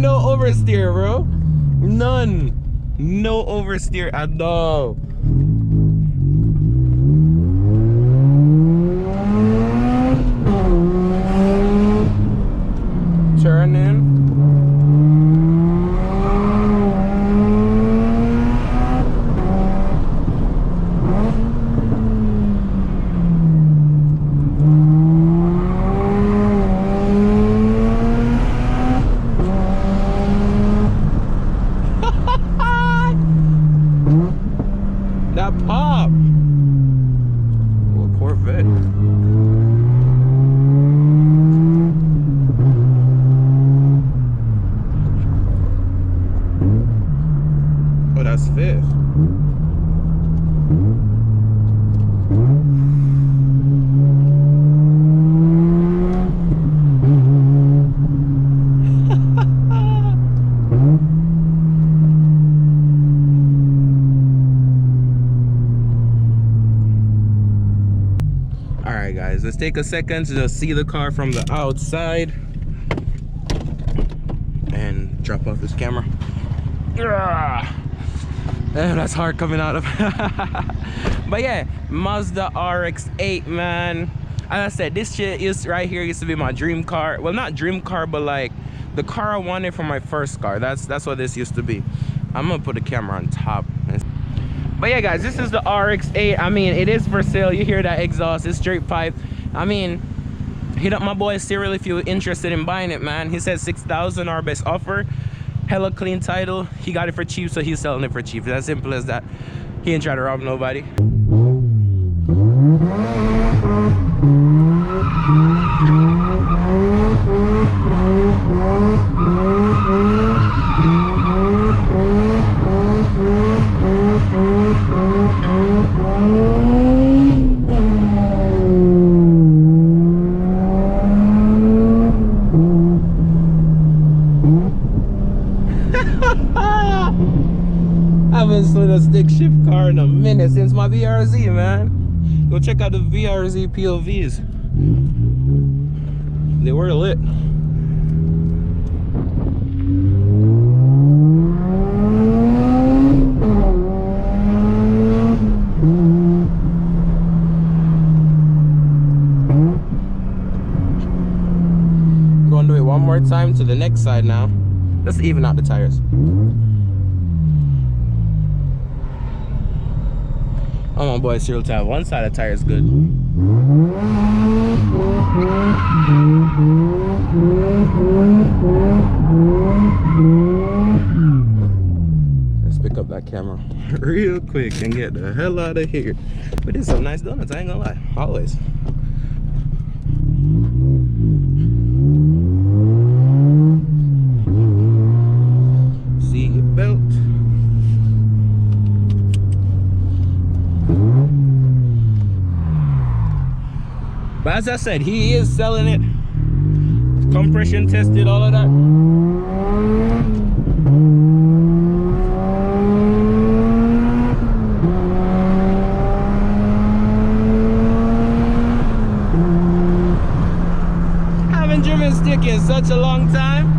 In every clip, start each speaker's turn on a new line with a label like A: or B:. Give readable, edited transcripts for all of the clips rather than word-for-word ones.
A: no oversteer, bro. None. No oversteer at all. Turn in. That pop. Oh, Corvette. Oh, that's fifth. Alright guys, let's take a second to just see the car from the outside and drop off this camera. Damn, that's hard coming out of. But yeah, Mazda RX8, man. As I said, this shit right here used to be my dream car. Well, not dream car, but like the car I wanted for my first car. That's what this used to be. I'm gonna put the camera on top. But yeah guys, this is the RX8. I mean, it is for sale. You hear that exhaust, it's straight pipe. I mean, hit up my boy Cyril if you're interested in buying it, man. He said 6,000 our best offer. Hella clean title. He got it for cheap, so he's selling it for cheap. It's as simple as that. He ain't trying to rob nobody. I haven't slid a stick shift car in a minute since my VRZ, man. Go check out the VRZ POVs. They were lit. Gonna do it one more time to the next side now. Let's even out the tires. Oh my boy, Cyril to have one side of the tire is good. Let's pick up that camera real quick and get the hell out of here. We did some nice donuts, I ain't gonna lie. Always. Seat belt. But as I said, he is selling it. Compression tested, all of that. I haven't driven stick in such a long time.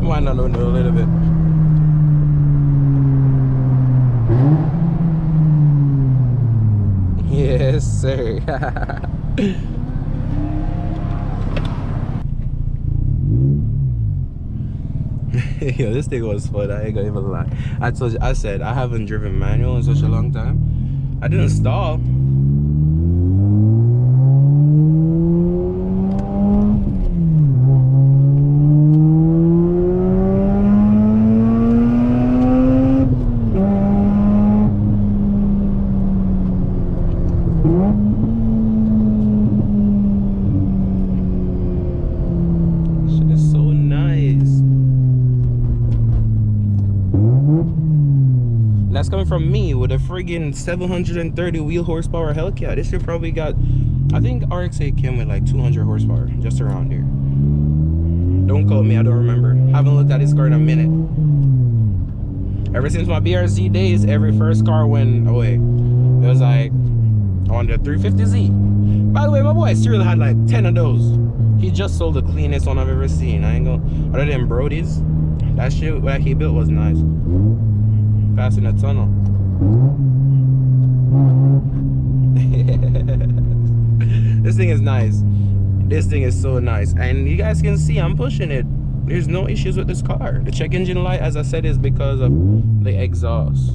A: Why not a little bit? Yes, sir. Yo, this thing was fun. I ain't gonna even lie. I told you, I said I haven't driven manual in such a long time. I didn't stall. Shit is so nice. That's coming from me with a friggin' 730 wheel horsepower Hellcat. This shit probably got, I think RX8 came with like 200 horsepower, just around here. Don't quote me, I don't remember. Haven't looked at this car in a minute. Ever since my BRZ days, every first car went away. It was like on the 350Z. By the way, my boy Cyril had like 10 of those. He just sold the cleanest one I've ever seen. I ain't gonna, other than Brody's, that shit that he built was nice. Passing the tunnel. This thing is nice. This thing is so nice, and you guys can see I'm pushing it. There's no issues with this car. The check engine light, as I said, is because of the exhaust.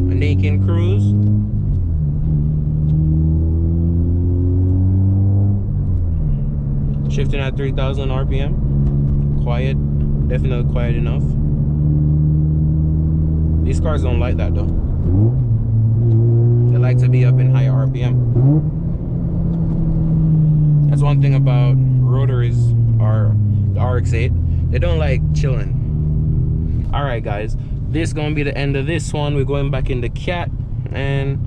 A: And then you can cruise. Shifting at 3,000 RPM. Quiet, definitely quiet enough. These cars don't like that though. They like to be up in higher RPM. That's one thing about rotaries or the RX8. They don't like chilling. Alright guys, this is gonna be the end of this one. We're going back in the cat, and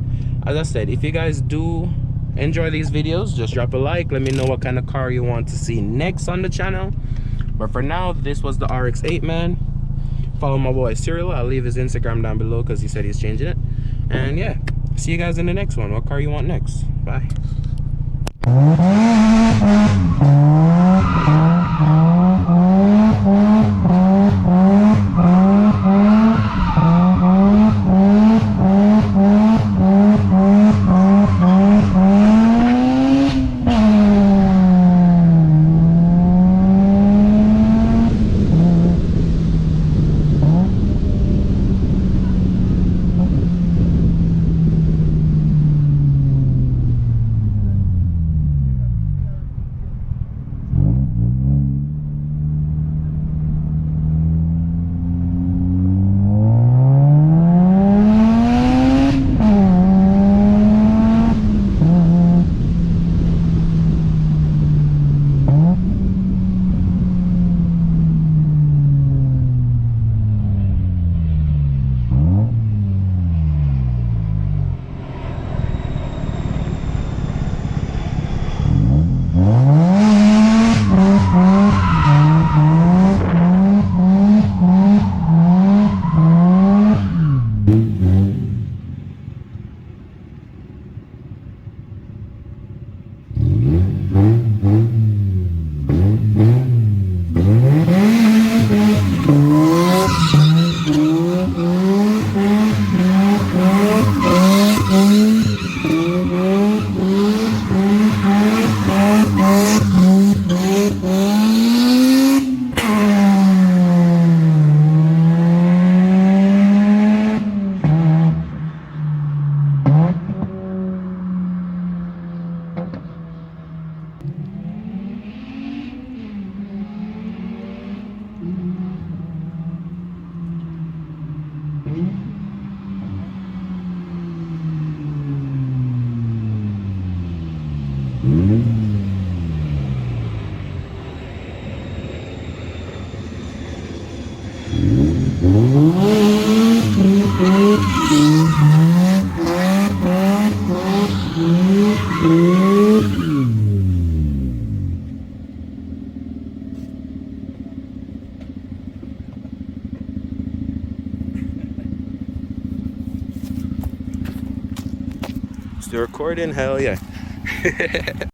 A: as I said, if you guys do enjoy these videos, just drop a like. Let me know what kind of car you want to see next on the channel. But for now, this was the RX8, man. Follow my boy Cyril. I'll leave his Instagram down below because he said he's changing it. And yeah, see you guys in the next one. What car you want next? Bye. Still recording? Hell yeah.